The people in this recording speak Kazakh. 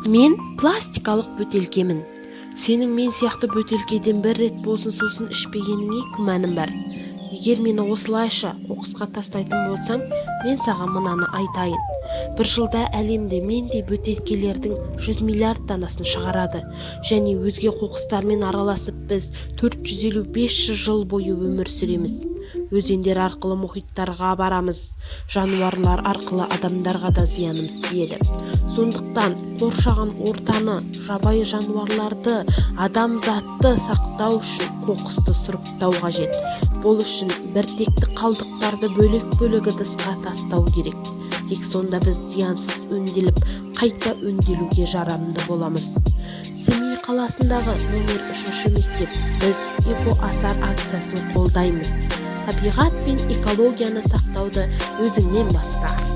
Мен пластикалық бөтелкемін. Сенің мен сияқты бөтелкеден бір рет болсын сусын ішпегеніңе күмәнім бар. Егер мені осылайша қоқысқа тастайтын болсаң, мен саған мынаны айтайын. Бір жылда әлемде мендей бөтелкелердің 100 миллиард данасын шығарады. Және өзге қоқыстармен араласып біз 450-500 жыл бойы өмір сүреміз. Өзендер арқылы мұхиттарға барамыз. Жануарлар арқылы адамдарға да зиянымыз тиеді. Сондықтан қоршаған ортаны, жабайы жануарларды, адамзатты сақтау үшін қоқысты сұрыптау қажет. Бұл үшін біртекті қалдықтарды бөлек-бөлек ыдысқа тастау керек. Тек сонда біз зиянсыз өңделіп, қайта өңделуге жарамды боламыз. Семей қаласындағы номер 3 мектеп біз эко-асар акциясын қолдаймыз. Табиғат пен экологияны сақтауды өзіңнен баста.